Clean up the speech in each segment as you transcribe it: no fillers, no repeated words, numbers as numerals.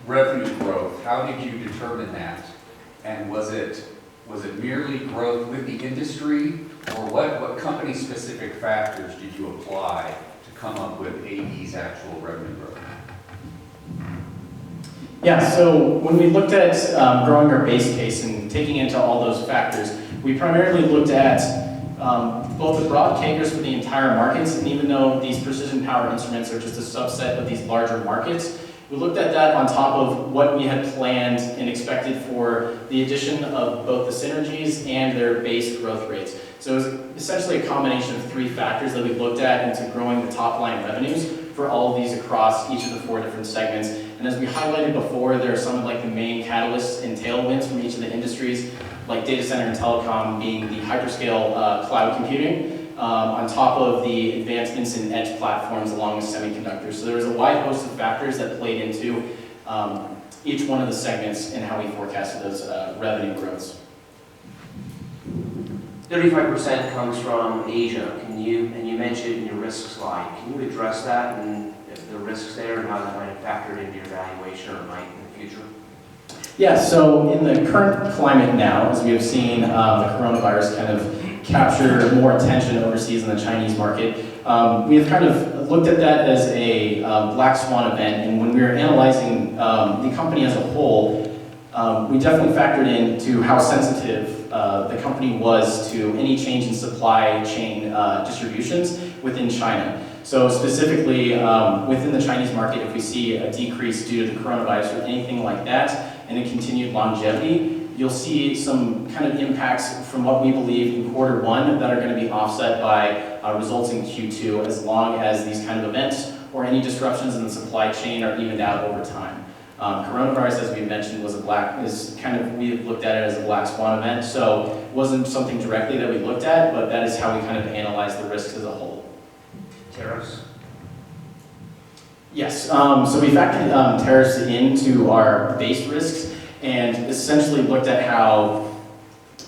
revenue growth, how did you determine that? And was it merely growth with the industry, or what company-specific factors did you apply to come up with AE's actual revenue growth? Yeah, so when we looked at growing our base case and taking into all those factors, we primarily looked at both the broad CAGRs for the entire markets, and even though these precision power instruments are just a subset of these larger markets, we looked at that on top of what we had planned and expected for the addition of both the synergies and their base growth rates. So it was essentially a combination of three factors that we looked at into growing the top line revenues for all of these across each of the four different segments. And as we highlighted before, there are some of like the main catalysts and tailwinds from each of the industries, like data center and telecom being the hyperscale cloud computing, on top of the advancements in edge platforms along with semiconductors. So there was a wide host of factors that played into each one of the segments and how we forecasted those revenue growths. 35% comes from Asia. And you mentioned in your risk slide. Can you address that and the risks there and how that might have factored into your valuation or might in the future? Yeah, so in the current climate now, as we have seen the coronavirus kind of capture more attention overseas in the Chinese market, we have kind of looked at that as a black swan event, and when we were analyzing the company as a whole, we definitely factored into how sensitive the company was to any change in supply chain distributions within China. So specifically, within the Chinese market, if we see a decrease due to the coronavirus or anything like that, and a continued longevity, you'll see some kind of impacts from what we believe in quarter one that are going to be offset by results in Q2, as long as these kind of events or any disruptions in the supply chain are evened out over time. Coronavirus, as we mentioned, we've looked at it as a black swan event, so it wasn't something directly that we looked at, but that is how we kind of analyzed the risks as a whole. Tariffs? Yes, so we factored tariffs into our base risks and essentially looked at how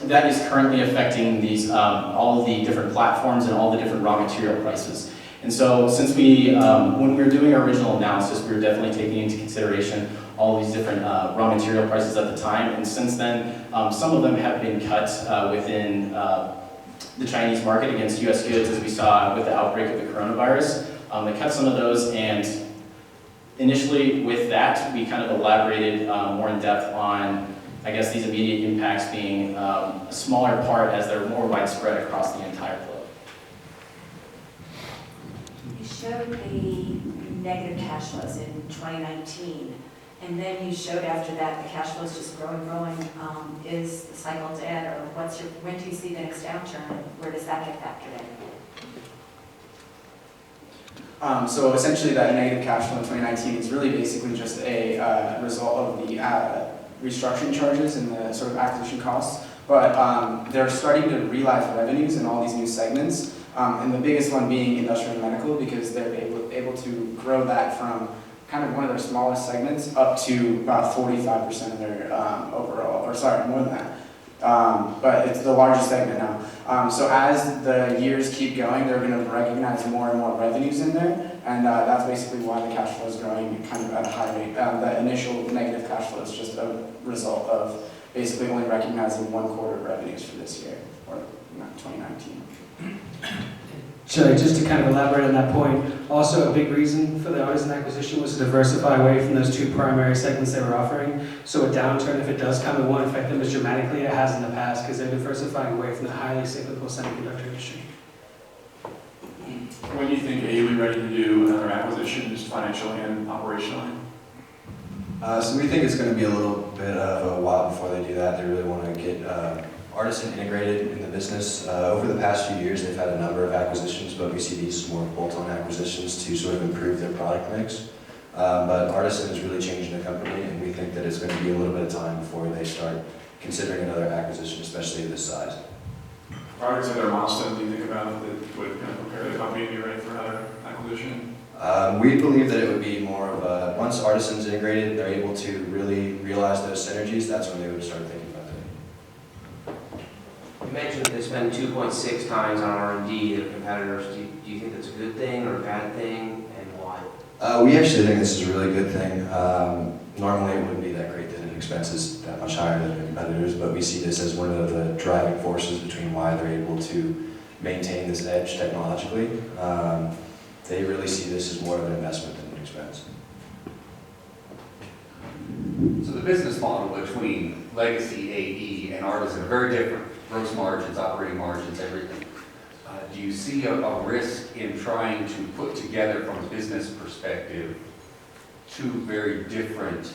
that is currently affecting these all of the different platforms and all the different raw material prices. And so since when we were doing our original analysis, we were definitely taking into consideration all of these different raw material prices at the time, and since then, some of them have been cut within the Chinese market against US goods, as we saw with the outbreak of the coronavirus. They cut some of those, and initially with that, we kind of elaborated more in depth on, I guess, these immediate impacts being a smaller part as they're more widespread across the entire globe. You showed the negative cash flows in 2019, and then you showed after that the cash flows just growing. Is the cycle dead, or when do you see the next downturn? Where does that get factored in? So essentially that negative cash flow in 2019 is really basically just a result of the restructuring charges and the sort of acquisition costs. But they're starting to realize revenues in all these new segments, and the biggest one being industrial and medical, because they're able to grow that from kind of one of their smallest segments up to about 45% of their overall, or sorry, more than that. But it's the largest segment now. So as the years keep going, they're going to recognize more and more revenues in there, and that's basically why the cash flow is growing kind of at a high rate. The initial negative cash flow is just a result of basically only recognizing 1 quarter of revenues for this year, or 2019. So just to kind of elaborate on that point, also a big reason for the Artisan acquisition was to diversify away from those 2 primary segments they were offering. So a downturn, if it does come, it won't affect them as dramatically as it has in the past, because they're diversifying away from the highly cyclical semiconductor industry. When do you think AE will be ready to do another acquisition, just financially and operationally? So we think it's going to be a little bit of a while before they do that. They really want to get Artisan integrated in the business. Over the past few years, they've had a number of acquisitions, but we see these as more bolt-on acquisitions to sort of improve their product mix. But Artisan is really changing the company, and we think that it's going to be a little bit of time before they start considering another acquisition, especially of this size. Prior to their milestone, do you think about that would kind of prepare the company to be ready for another acquisition? We believe that it would be more of a, once Artisan's integrated, they're able to really realize those synergies, that's when they would start thinking about it. You mentioned they spend 2.6 times on R&D to competitors. Do you think that's a good thing or a bad thing, and why? We actually think this is a really good thing. Normally, it wouldn't be that great that an expense is that much higher than their competitors, but we see this as one of the driving forces between why they're able to maintain this edge technologically. They really see this as more of an investment than an expense. So the business model between legacy AE and Artisan are very different. Gross margins, operating margins, everything. Do you see a risk in trying to put together from a business perspective two very different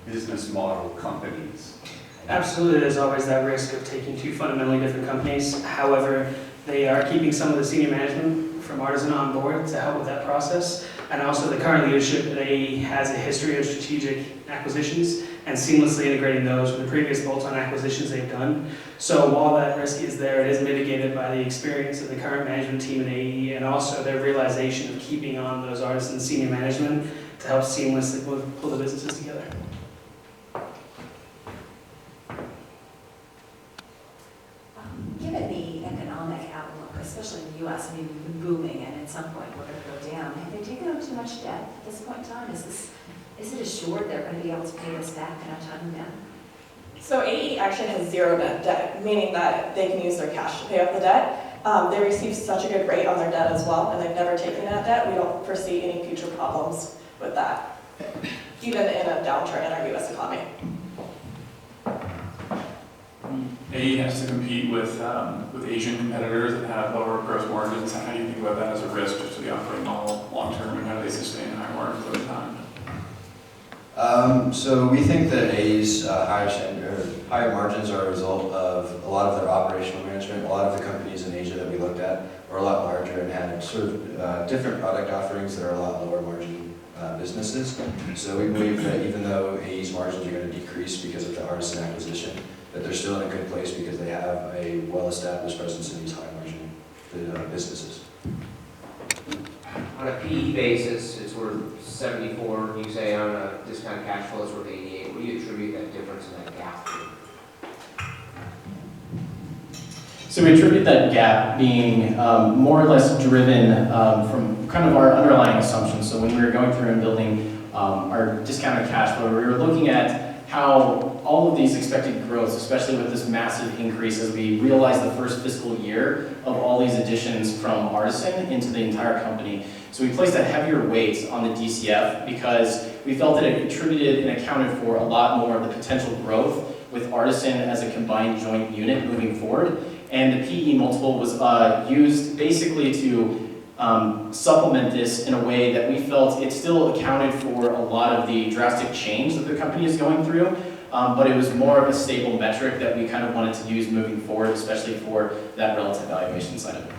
business model companies? Absolutely, there's always that risk of taking two fundamentally different companies. However, they are keeping some of the senior management from Artisan on board to help with that process. And also the current leadership at AE has a history of strategic acquisitions and seamlessly integrating those with the previous bolt-on acquisitions they've done. So while that risk is there, it is mitigated by the experience of the current management team at AE and also their realization of keeping on those Artisan senior management to help seamlessly pull the businesses together. Given the economic outlook, especially in the US, I mean, we've been booming and at some point we're going to go down. Have they taken on too much debt at this point in time? Is it assured they're going to be able to pay this back in a time down? So AE actually has zero net debt, meaning that they can use their cash to pay off the debt. They receive such a good rate on their debt as well, and they've never taken that debt. We don't foresee any future problems with that, even in a downturn in our US economy. AE has to compete with Asian competitors that have lower gross margins. How do you think about that as a risk just to the operating model long term, and how do they sustain high margins over time? So we think that AE's higher margins are a result of a lot of their operational management. A lot of the companies in Asia that we looked at are a lot larger and had sort of different product offerings that are a lot lower margin businesses. So we believe that even though AE's margins are going to decrease because of the Artisan acquisition, that they're still in a good place because they have a well-established presence in these high-margin businesses. On a PE basis, it's worth 74, you say on a discounted cash flow, it's worth 88. What do you attribute that difference in that gap to? So we attribute that gap being more or less driven from kind of our underlying assumptions. So when we were going through and building our discounted cash flow, we were looking at how all of these expected growths, especially with this massive increase as we realize the first fiscal year of all these additions from Artisan into the entire company. So we placed a heavier weight on the DCF because we felt that it contributed and accounted for a lot more of the potential growth with Artisan as a combined joint unit moving forward. And the PE multiple was used basically to supplement this in a way that we felt it still accounted for a lot of the drastic change that the company is going through, but it was more of a stable metric that we kind of wanted to use moving forward, especially for that relative valuation side of it.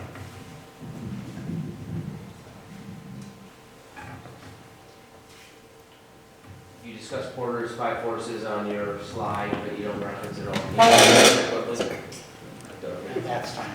You discussed Porter's 5 forces on your slide, but you don't reference it all. That's fine.